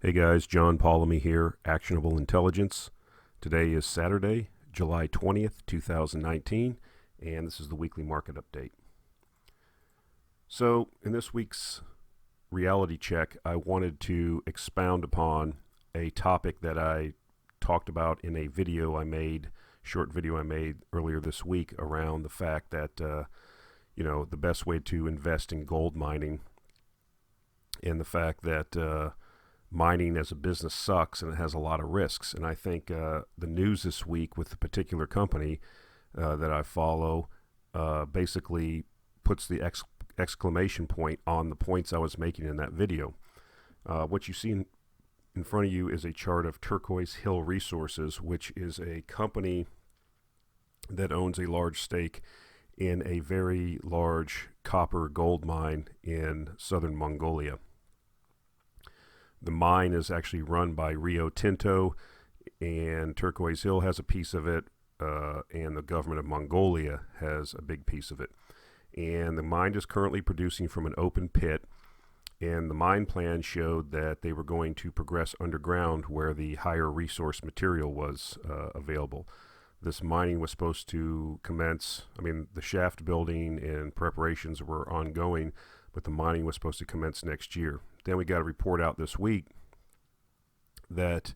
Hey guys, John Polemy here, Actionable Intelligence. Today is Saturday, July 20th, 2019, and this is the weekly market update. So, in this week's reality check, I wanted to expound upon a topic that I talked about in a video I made, short video I made earlier this week around the fact that, the best way to invest in gold mining and the fact that mining as a business sucks and it has a lot of risks. And I think the news this week with the particular company that I follow basically puts the exclamation point on the points I was making in that video. What you see in front of you is a chart of Turquoise Hill Resources, which is a company that owns a large stake in a very large copper gold mine in southern Mongolia. The mine is actually run by Rio Tinto, and Turquoise Hill has a piece of it, and the government of Mongolia has a big piece of it. And the mine is currently producing from an open pit, and the mine plan showed that they were going to progress underground where the higher resource material was available. This mining was supposed to commence, the shaft building and preparations were ongoing, but the mining was supposed to commence next year. Then we got a report out this week that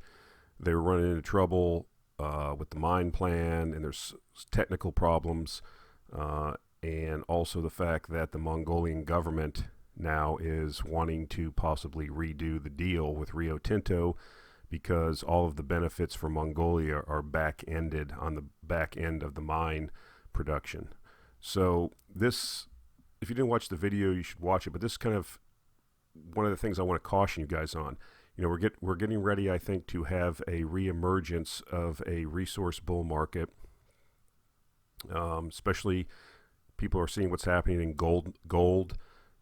they were running into trouble with the mine plan, and there's technical problems, and also the fact that the Mongolian government now is wanting to possibly redo the deal with Rio Tinto because all of the benefits for Mongolia are back-ended on the back end of the mine production. So this, if you didn't watch the video, you should watch it, but this is kind of one of the things I want to caution you guys on. We're getting ready, I think, to have a reemergence of a resource bull market. Especially people are seeing what's happening in gold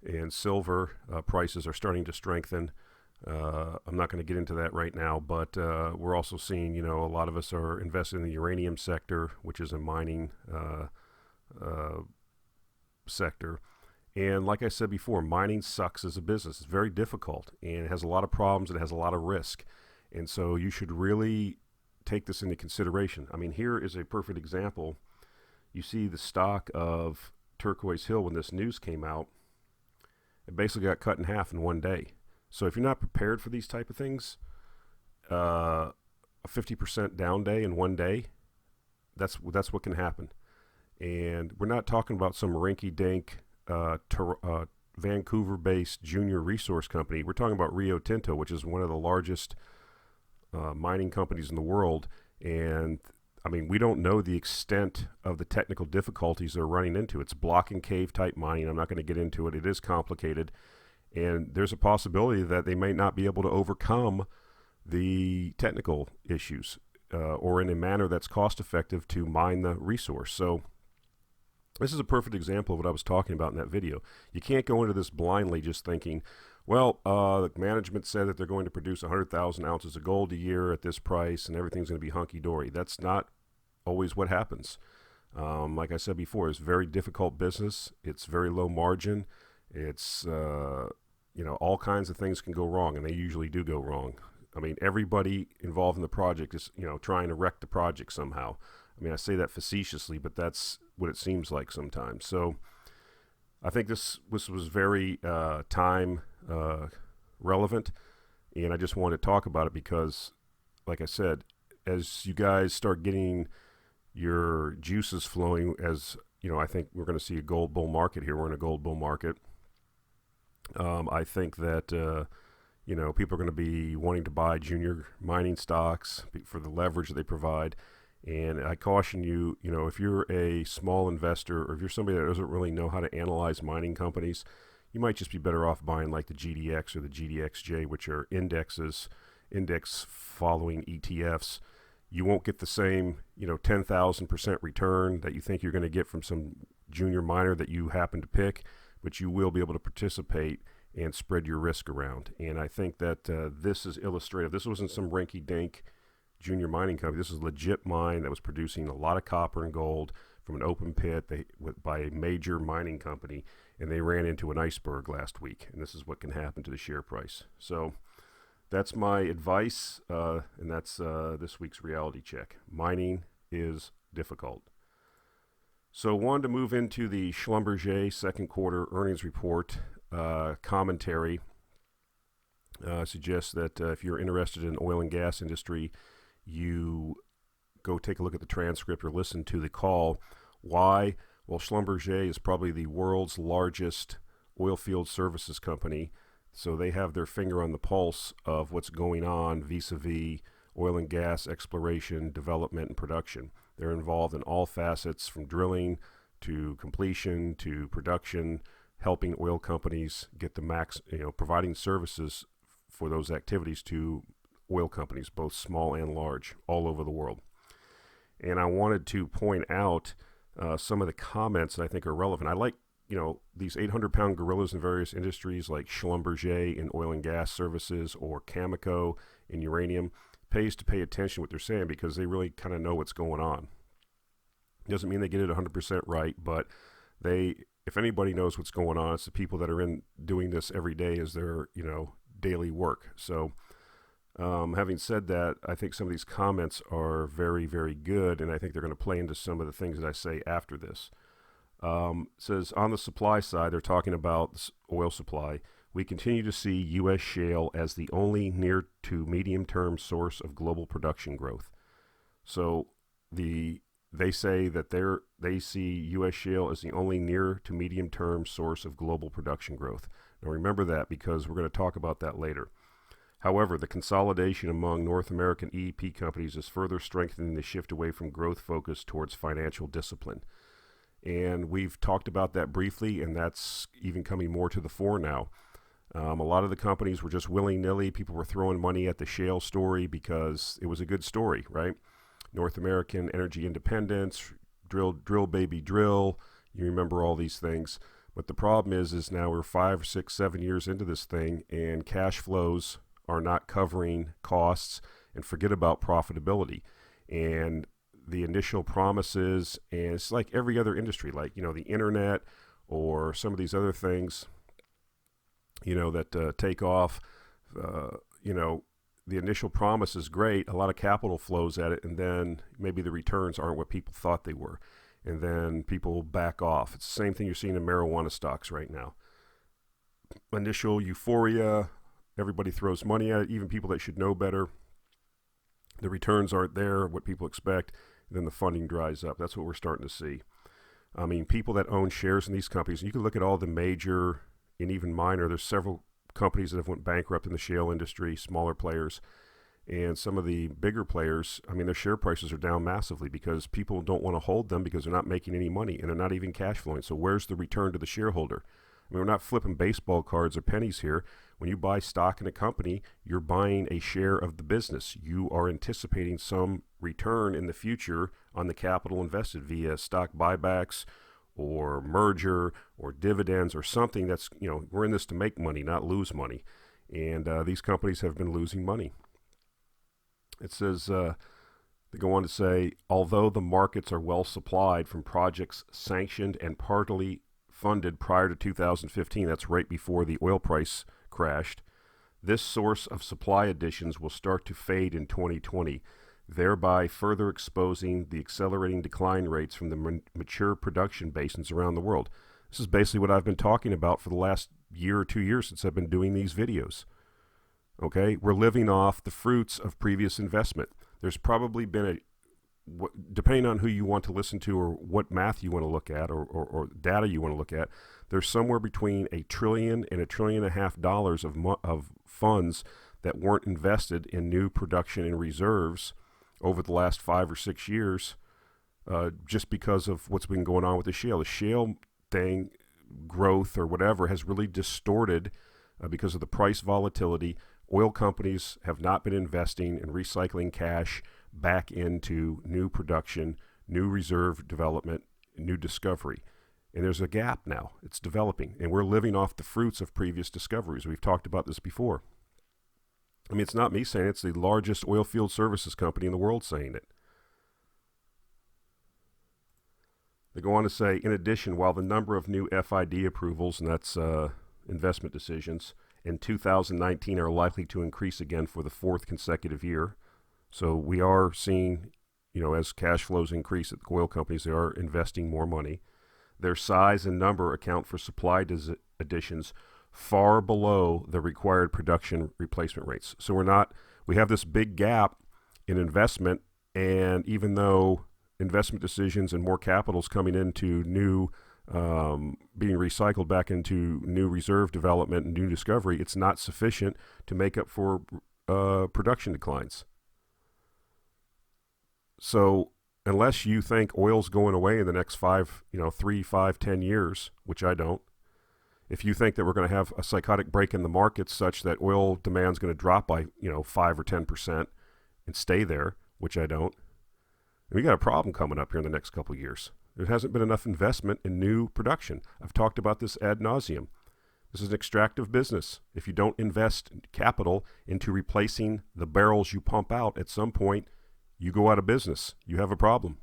and silver. Prices are starting to strengthen. I'm not going to get into that right now, but we're also seeing, a lot of us are invested in the uranium sector, which is a mining sector. And like I said before, mining sucks as a business. It's very difficult, and it has a lot of problems. It has a lot of risk. And so you should really take this into consideration. Here is a perfect example. You see the stock of Turquoise Hill when this news came out, it basically got cut in half in one day. So if you're not prepared for these type of things, a 50% down day in one day, that's what can happen. And we're not talking about some rinky-dink Vancouver-based junior resource company. We're talking about Rio Tinto, which is one of the largest mining companies in the world. And we don't know the extent of the technical difficulties they're running into. It's block and cave type mining. I'm not going to get into it. It is complicated. And there's a possibility that they may not be able to overcome the technical issues or in a manner that's cost effective to mine the resource. So this is a perfect example of what I was talking about in that video. You can't go into this blindly just thinking, well, the management said that they're going to produce 100,000 ounces of gold a year at this price and everything's going to be hunky-dory. That's not always what happens. Like I said before, it's a very difficult business. It's very low margin. It's, all kinds of things can go wrong, and they usually do go wrong. Everybody involved in the project is, trying to wreck the project somehow. I say that facetiously, but that's what it seems like sometimes. So I think this was very time relevant, and I just wanted to talk about it because, like I said, as you guys start getting your juices flowing, as I think we're going to see a gold bull market here. We're in a gold bull market. I think that people are going to be wanting to buy junior mining stocks for the leverage that they provide. And I caution you, if you're a small investor or if you're somebody that doesn't really know how to analyze mining companies, you might just be better off buying like the GDX or the GDXJ, which are index following ETFs. You won't get the same, 10,000% return that you think you're going to get from some junior miner that you happen to pick, but you will be able to participate and spread your risk around. And I think that this is illustrative. This wasn't some rinky-dink junior mining company. This is a legit mine that was producing a lot of copper and gold from an open pit by a major mining company, and they ran into an iceberg last week. And this is what can happen to the share price. So that's my advice, and that's this week's reality check. Mining is difficult. So wanted to move into the Schlumberger second quarter earnings report commentary. Suggests that if you're interested in oil and gas industry, you go take a look at the transcript or listen to the call. Why? Well, Schlumberger is probably the world's largest oil field services company, so they have their finger on the pulse of what's going on vis-a-vis oil and gas exploration, development, and production. They're involved in all facets from drilling to completion to production, helping oil companies get the max, providing services for those activities to oil companies, both small and large, all over the world. And I wanted to point out some of the comments that I think are relevant. I like, these 800-pound gorillas in various industries like Schlumberger in oil and gas services or Cameco in uranium. Pays to pay attention to what they're saying because they really kind of know what's going on. Doesn't mean they get it 100% right, but if anybody knows what's going on, it's the people that are in doing this every day as their, daily work. So having said that, I think some of these comments are very, very good, and I think they're going to play into some of the things that I say after this. It says on the supply side, they're talking about oil supply. We continue to see U.S. shale as the only near to medium-term source of global production growth. So they say that they see U.S. shale as the only near to medium-term source of global production growth. Now remember that because we're going to talk about that later. However, the consolidation among North American E&P companies is further strengthening the shift away from growth focus towards financial discipline. And we've talked about that briefly, and that's even coming more to the fore now. A lot of the companies were just willy-nilly. People were throwing money at the shale story because it was a good story, right? North American energy independence, drill, baby, drill. You remember all these things. But the problem is now we're 5, 6, 7 years into this thing, and cash flows are not covering costs, and forget about profitability. And the initial promises, and it's like every other industry, like, the internet or some of these other things, that take off, the initial promise is great. A lot of capital flows at it, and then maybe the returns aren't what people thought they were. And then people back off. It's the same thing you're seeing in marijuana stocks right now. Initial euphoria, everybody throws money at it, even people that should know better. The returns aren't there, what people expect, and then the funding dries up. That's what we're starting to see. I mean, people that own shares in these companies, you can look at all the major and even minor, there's several companies that have went bankrupt in the shale industry, smaller players, and some of the bigger players, their share prices are down massively because people don't want to hold them because they're not making any money and they're not even cash flowing. So where's the return to the shareholder? We're not flipping baseball cards or pennies here. When you buy stock in a company, you're buying a share of the business. You are anticipating some return in the future on the capital invested via stock buybacks or merger or dividends or something that's, we're in this to make money, not lose money. And these companies have been losing money. It says, they go on to say, although the markets are well supplied from projects sanctioned and partly funded prior to 2015, that's right before the oil price crashed, this source of supply additions will start to fade in 2020, thereby further exposing the accelerating decline rates from the mature production basins around the world. This is basically what I've been talking about for the last year or 2 years since I've been doing these videos. Okay, we're living off the fruits of previous investment. There's probably been depending on who you want to listen to or what math you want to look at or data you want to look at, there's somewhere between $1 trillion and $1.5 trillion of funds that weren't invested in new production and reserves over the last 5 or 6 years, just because of what's been going on with the shale. The shale thing, growth or whatever, has really distorted because of the price volatility. Oil companies have not been investing in recycling cash back into new production, new reserve development, new discovery. And there's a gap now. It's developing. And we're living off the fruits of previous discoveries. We've talked about this before. It's not me saying it. It's the largest oil field services company in the world saying it. They go on to say, in addition, while the number of new FID approvals, and that's investment decisions, in 2019 are likely to increase again for the fourth consecutive year. So we are seeing, as cash flows increase at the oil companies, they are investing more money. Their size and number account for supply additions far below the required production replacement rates. So we have this big gap in investment, and even though investment decisions and more capital is coming into new, being recycled back into new reserve development and new discovery, it's not sufficient to make up for production declines. So unless you think oil's going away in the next 3, 5, 10 years, which I don't, if you think that we're going to have a psychotic break in the market such that oil demand is going to drop by 5 or 10% and stay there, which I don't, we got a problem coming up here in the next couple of years. There hasn't been enough investment in new production. I've talked about this ad nauseum. This is an extractive business. If you don't invest capital into replacing the barrels you pump out, at some point you go out of business. You have a problem.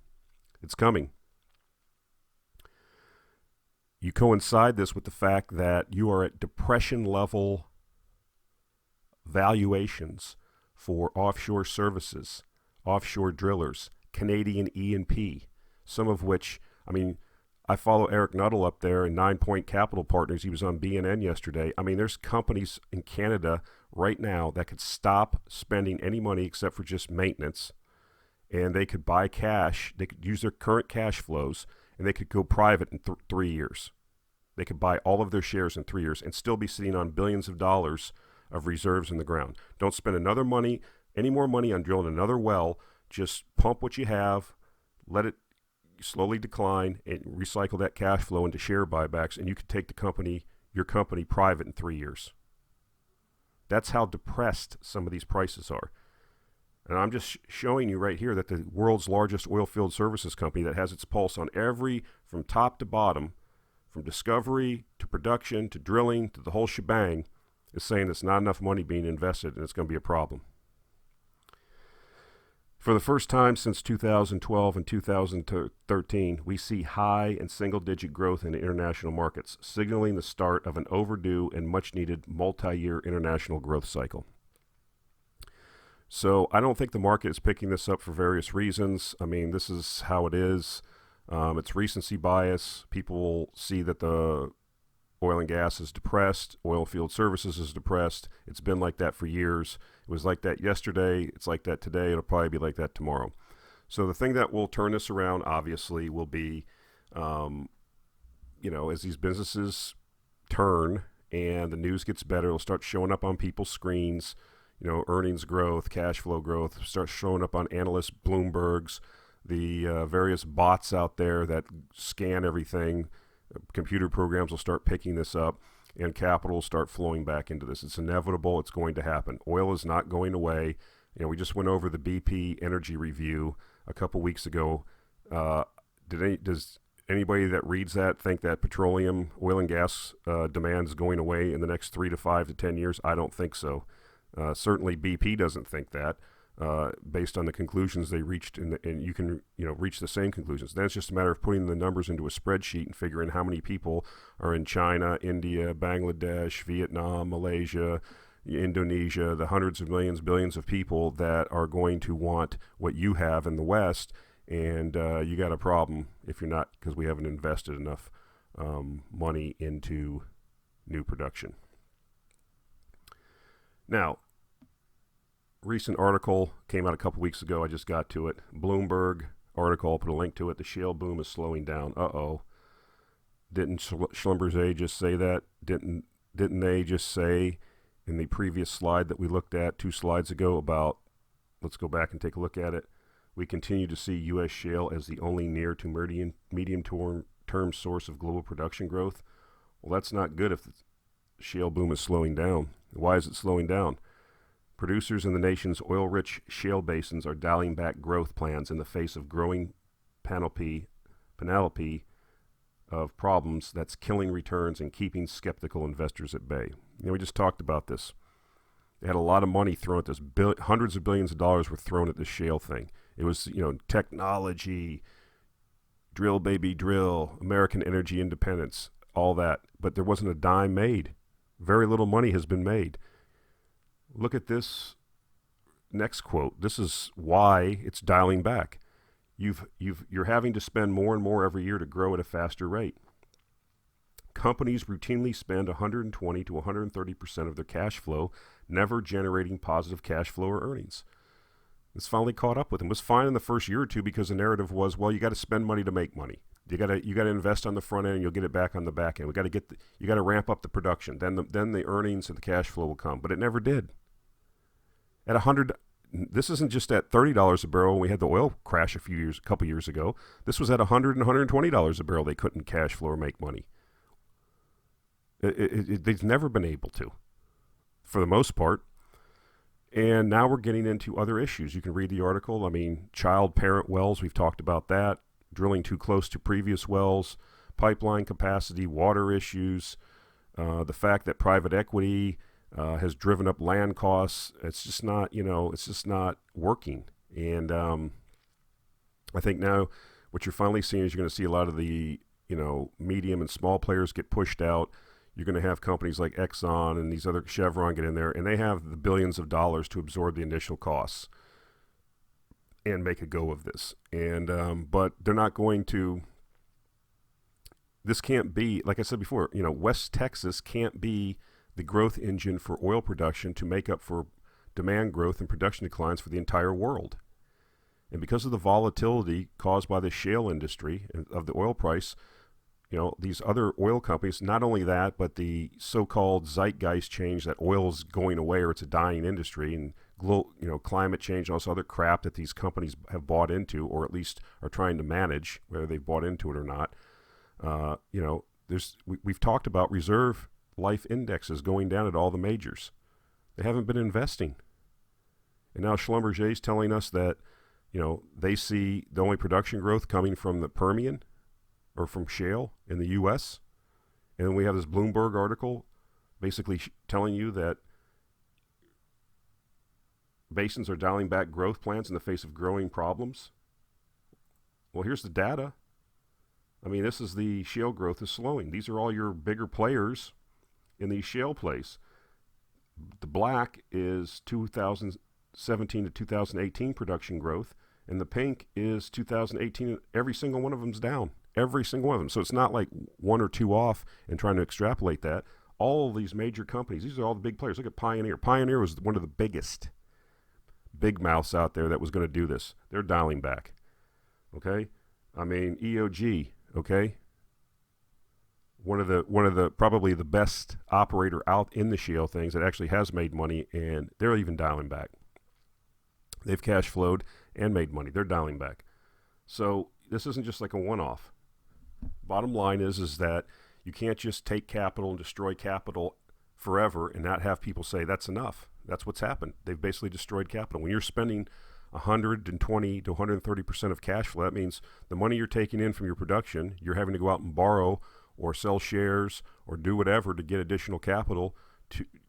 It's coming. You coincide this with the fact that you are at depression level valuations for offshore services, offshore drillers, Canadian E&P, some of which, I follow Eric Nuttall up there in 9 Point Capital Partners. He was on BNN yesterday. There's companies in Canada right now that could stop spending any money except for just maintenance, and they could buy cash. They could use their current cash flows, and they could go private in 3 years. They could buy all of their shares in 3 years and still be sitting on billions of dollars of reserves in the ground. Don't spend any more money on drilling another well. Just pump what you have, let it slowly decline, and recycle that cash flow into share buybacks, and you could take your company private in 3 years. That's how depressed some of these prices are. And I'm just showing you right here that the world's largest oil field services company that has its pulse on from top to bottom, from discovery to production to drilling to the whole shebang, is saying there's not enough money being invested and it's going to be a problem. For the first time since 2012 and 2013, we see high and single-digit growth in the international markets, signaling the start of an overdue and much-needed multi-year international growth cycle. So I don't think the market is picking this up for various reasons. This is how it is. It's recency bias. People see that the oil and gas is depressed. Oil field services is depressed. It's been like that for years. It was like that yesterday. It's like that today. It'll probably be like that tomorrow. So the thing that will turn this around, obviously, will be, as these businesses turn and the news gets better, it'll start showing up on people's screens. Earnings growth, cash flow growth, start showing up on analysts, Bloomberg's, the various bots out there that scan everything. Computer programs will start picking this up, and capital will start flowing back into this. It's inevitable. It's going to happen. Oil is not going away. We just went over the BP energy review a couple weeks ago. Does anybody that reads that think that oil and gas demand is going away in the next 3 to 5 to 10 years? I don't think so. Certainly BP doesn't think that. Based on the conclusions they reached, and you can reach the same conclusions. Then it's just a matter of putting the numbers into a spreadsheet and figuring how many people are in China, India, Bangladesh, Vietnam, Malaysia, Indonesia, the hundreds of millions, billions of people that are going to want what you have in the West, and you got a problem if you're not, because we haven't invested enough money into new production. Now, recent article came out a couple weeks ago. I just got to it. Bloomberg article. I'll put a link to it. The shale boom is slowing down. Didn't Schlumberger just say that? Didn't they just say in the previous slide that we looked at 2 slides ago about, let's go back and take a look at it. We continue to see U.S. shale as the only near to medium-term source of global production growth. Well, that's not good if the shale boom is slowing down. Why is it slowing down? Producers in the nation's oil-rich shale basins are dialing back growth plans in the face of growing panoply of problems that's killing returns and keeping skeptical investors at bay. We just talked about this. They had a lot of money thrown at this. Hundreds of billions of dollars were thrown at this shale thing. It was, technology, drill baby drill, American energy independence, all that. But there wasn't a dime made. Very little money has been made. Look at this next quote. This is why it's dialing back. You're having to spend more and more every year to grow at a faster rate. Companies routinely spend 120 to 130% of their cash flow, never generating positive cash flow or earnings. It's finally caught up with them. It was fine in the first year or two because the narrative was, well, you got to spend money to make money. You got to invest on the front end, and you'll get it back on the back end. You got to ramp up the production. Then the earnings and the cash flow will come. But it never did. At 100, this isn't just at $30 a barrel when we had the oil crash a couple years ago. This was at $100 and $120 a barrel. They couldn't cash flow or make money. They've never been able to, for the most part. And now we're getting into other issues. You can read the article. I mean, child-parent wells, we've talked about that. Drilling too close to previous wells, pipeline capacity, water issues, the fact that private equity has driven up land costs. It's just not, it's just not working. And I think now what you're finally seeing is you're going to see a lot of the, medium and small players get pushed out. You're going to have companies like Exxon and these other Chevron get in there, and they have the billions of dollars to absorb the initial costs and make a go of this. And but they're not going to. This can't be, like I said before, West Texas can't be the growth engine for oil production to make up for demand growth and production declines for the entire world. And because of the volatility caused by the shale industry and of the oil price, these other oil companies, not only that, but the so-called zeitgeist change that oil is going away or it's a dying industry, and climate change and all this other crap that these companies have bought into, or at least are trying to manage, whether they've bought into it or not. We've talked about reserve life indexes going down at all the majors. They haven't been investing. And now Schlumberger is telling us that, they see the only production growth coming from the Permian or from shale in the U.S. And then we have this Bloomberg article basically telling you that basins are dialing back growth plans in the face of growing problems. Well, here's the data. I mean, this is the shale growth is slowing. These are all your bigger players in these shale plays. The black is 2017 to 2018 production growth, and the pink is 2018. Every single one of them's down. Every single one of them. So it's not like one or two off and trying to extrapolate that. All of these major companies, these are all the big players. Look at Pioneer. Pioneer was one of the biggest big mouths out there that was going to do this. They're dialing back. Okay? I mean, EOG, okay? One of the probably the best operator out in the shale things that actually has made money, and they're even dialing back. They've cash flowed and made money. They're dialing back. So this isn't just like a one-off. Bottom line is that you can't just take capital and destroy capital forever and not have people say that's enough. That's what's happened. They've basically destroyed capital. When you're spending 120 to 130% of cash flow, that means the money you're taking in from your production, you're having to go out and borrow or sell shares or do whatever to get additional capital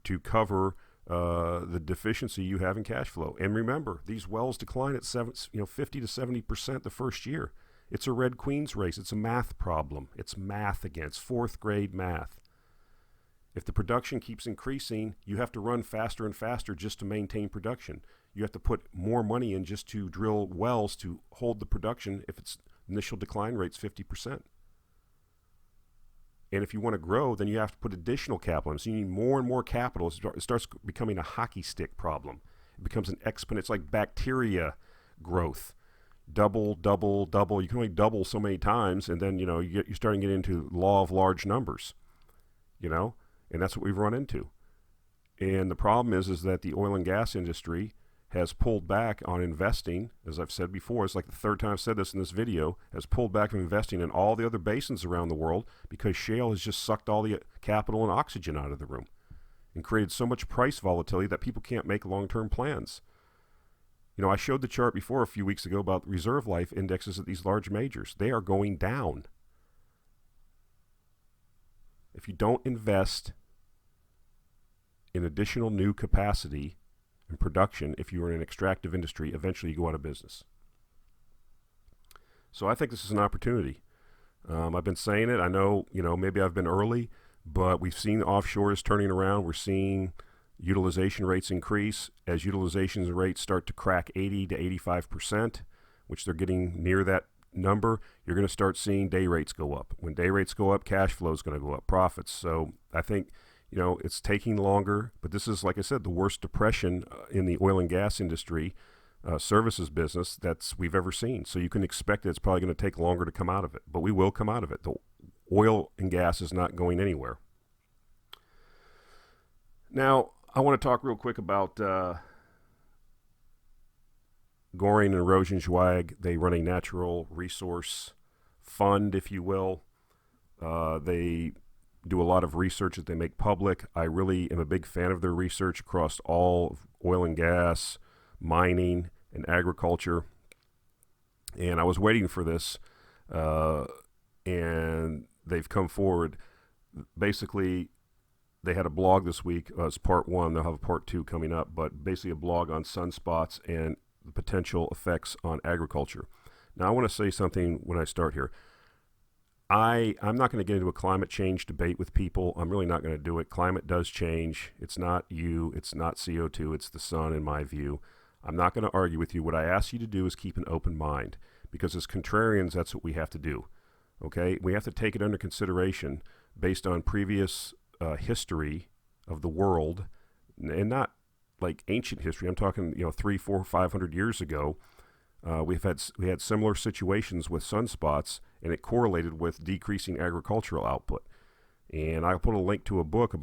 to cover the deficiency you have in cash flow. And remember, these wells decline at 50 to 70% the first year. It's a Red Queen's race. It's a math problem. It's math again. It's fourth grade math. If the production keeps increasing, you have to run faster and faster just to maintain production. You have to put more money in just to drill wells to hold the production if its initial decline rate's 50%. And if you want to grow, then you have to put additional capital in. So you need more and more capital. It starts becoming a hockey stick problem. It becomes an exponent. It's like bacteria growth. Double, double, double. You can only double so many times, and then you're starting to get into law of large numbers. And that's what we've run into. And the problem is that the oil and gas industry has pulled back on investing. As I've said before, it's like the third time I've said this in this video, has pulled back from investing in all the other basins around the world because shale has just sucked all the capital and oxygen out of the room and created so much price volatility that people can't make long-term plans. I showed the chart before a few weeks ago about reserve life indexes at these large majors. They are going down. If you don't invest in additional new capacity and production, if you're in an extractive industry, eventually you go out of business. So I think this is an opportunity. I've been saying it. I know, maybe I've been early, But we've seen offshore is turning around. We're seeing utilization rates increase. As utilization rates start to crack 80 to 85%, which they're getting near that number, you're going to start seeing day rates go up. When day rates go up, cash flow is going to go up, profits. So I think, it's taking longer, but this is, like I said, the worst depression in the oil and gas industry, services business we've ever seen. So you can expect that it's probably going to take longer to come out of it, but we will come out of it. The oil and gas is not going anywhere. Now, I want to talk real quick about Goring and Rosenzweig. They run a natural resource fund, if you will. They do a lot of research that they make public. I really am a big fan of their research across all of oil and gas, mining, and agriculture. And I was waiting for this, and they've come forward. Basically, they had a blog this week as part one. They'll have a part two coming up, but basically a blog on sunspots and the potential effects on agriculture. Now, I want to say something when I start here. I'm not going to get into a climate change debate with people. I'm really not going to do it. Climate does change. It's not you. It's not CO2. It's the sun, in my view. I'm not going to argue with you. What I ask you to do is keep an open mind, because as contrarians, that's what we have to do. Okay? We have to take it under consideration based on previous history of the world, and not like ancient history. I'm talking, 300, 400, 500 years ago. We had similar situations with sunspots, and it correlated with decreasing agricultural output. And I'll put a link to a book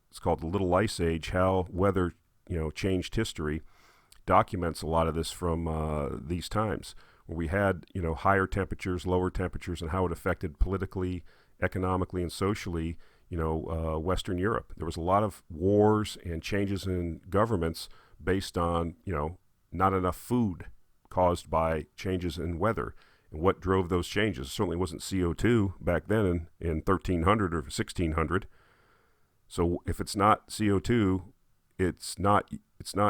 it's called The Little Ice Age: How Weather, Changed History. Documents a lot of this from these times where we had, higher temperatures, lower temperatures, and how it affected politically, economically, and socially, Western Europe. There was a lot of wars and changes in governments based on, not enough food caused by changes in weather. And what drove those changes? It certainly wasn't CO2 back then in 1300 or 1600. So if it's not CO2, it's not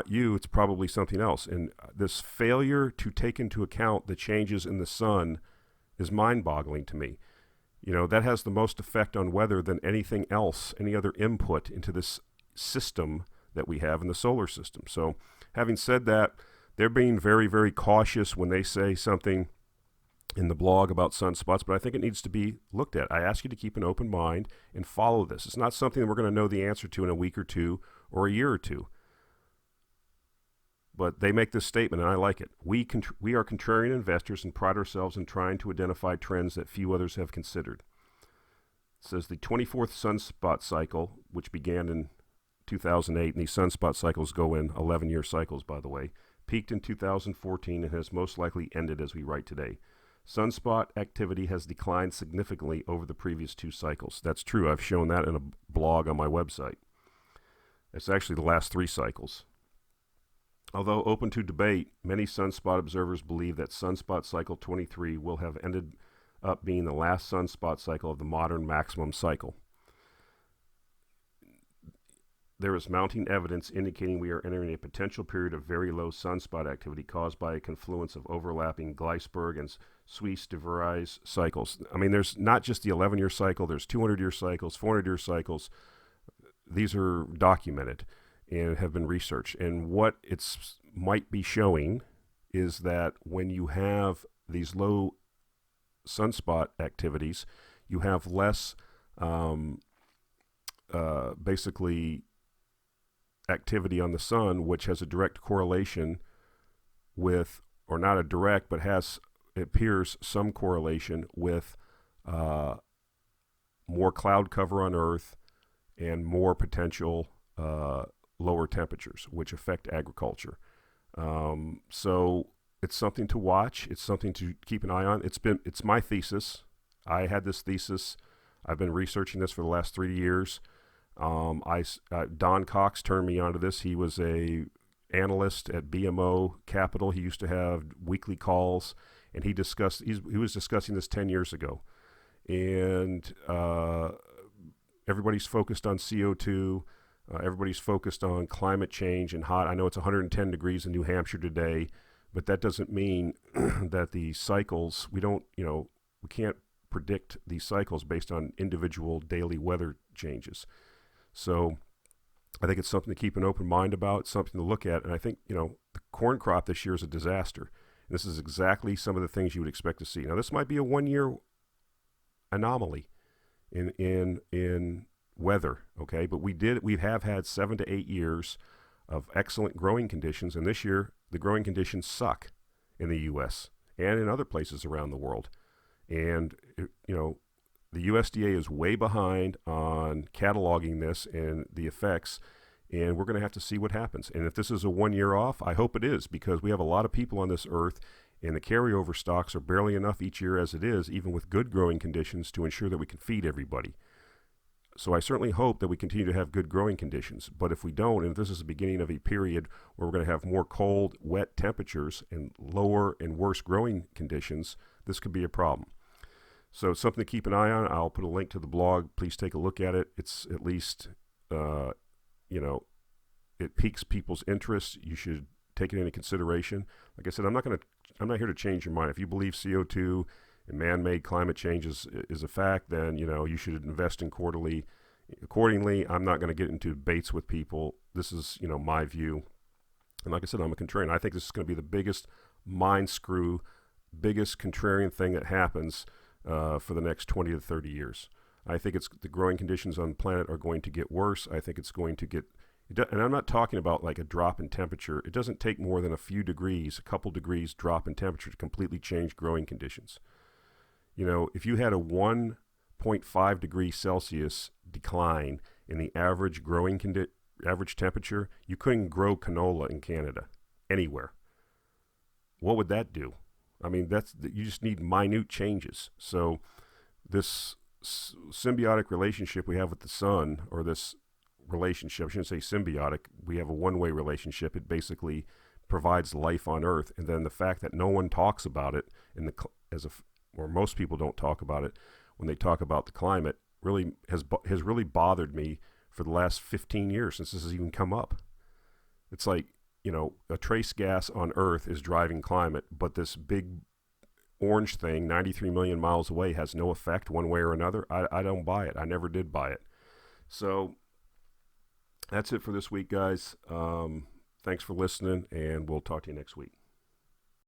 you, it's probably something else. And this failure to take into account the changes in the sun is mind-boggling to me. That has the most effect on weather than anything else, any other input into this system that we have in the solar system. So having said that, they're being very, very cautious when they say something in the blog about sunspots, but I think it needs to be looked at. I ask you to keep an open mind and follow this. It's not something that we're going to know the answer to in a week or two or a year or two. But they make this statement, and I like it. We are contrarian investors and pride ourselves in trying to identify trends that few others have considered. It says the 24th sunspot cycle, which began in 2008, and these sunspot cycles go in 11-year cycles, by the way, peaked in 2014 and has most likely ended as we write today. Sunspot activity has declined significantly over the previous two cycles. That's true. I've shown that in a blog on my website. It's actually the last three cycles. Although open to debate, many sunspot observers believe that sunspot cycle 23 will have ended up being the last sunspot cycle of the modern maximum cycle. There is mounting evidence indicating we are entering a potential period of very low sunspot activity caused by a confluence of overlapping Gleisberg and Suisse-de cycles. I mean, there's not just the 11-year cycle, there's 200-year cycles, 400-year cycles. These are documented and have been researched. And what it might be showing is that when you have these low sunspot activities, you have less basically activity on the sun, which has a direct correlation with, or not a direct, but it appears some correlation with more cloud cover on Earth and more potential lower temperatures, which affect agriculture. So it's something to watch. It's something to keep an eye on. It's my thesis. I had this thesis. I've been researching this for the last 3 years. Don Cox turned me onto this. He was a analyst at BMO Capital. He used to have weekly calls, and he was discussing this 10 years ago. And everybody's focused on CO2. Everybody's focused on climate change and hot. I know it's 110 degrees in New Hampshire today, but that doesn't mean that the cycles, we can't predict these cycles based on individual daily weather changes. So I think it's something to keep an open mind about, something to look at. And I think, the corn crop this year is a disaster. And this is exactly some of the things you would expect to see. Now, this might be a one-year anomaly in weather, okay? But we have had 7 to 8 years of excellent growing conditions, and this year the growing conditions suck in the U.S. and in other places around the world. And, the USDA is way behind on cataloging this and the effects, and we're going to have to see what happens. And if this is a 1 year off, I hope it is, because we have a lot of people on this earth, and the carryover stocks are barely enough each year as it is, even with good growing conditions, to ensure that we can feed everybody. So I certainly hope that we continue to have good growing conditions. But if we don't, and if this is the beginning of a period where we're going to have more cold, wet temperatures and lower and worse growing conditions, this could be a problem. So it's something to keep an eye on. I'll put a link to the blog. Please take a look at it. It's at least, it piques people's interest. You should take it into consideration. Like I said, I'm not here to change your mind. If you believe CO2 and man-made climate change is a fact, then, you should invest in accordingly. I'm not going to get into debates with people. This is, my view. And like I said, I'm a contrarian. I think this is going to be the biggest mind screw, biggest contrarian thing that happens for the next 20 to 30 years. I think the growing conditions on the planet are going to get worse. I think it's going to get, and I'm not talking about like a drop in temperature. It doesn't take more than a few degrees, a couple degrees drop in temperature to completely change growing conditions. If you had a 1.5 degrees Celsius decline in the average average temperature, you couldn't grow canola in Canada anywhere. What would that do? I mean, you just need minute changes. So this symbiotic relationship we have with the sun, or this relationship, I shouldn't say symbiotic, we have a one-way relationship. It basically provides life on Earth. And then the fact that no one talks about it, or most people don't talk about it when they talk about the climate, really has really bothered me for the last 15 years since this has even come up. It's like, a trace gas on Earth is driving climate, but this big orange thing 93 million miles away has no effect one way or another. I don't buy it. I never did buy it. So that's it for this week, guys. Thanks for listening, and we'll talk to you next week.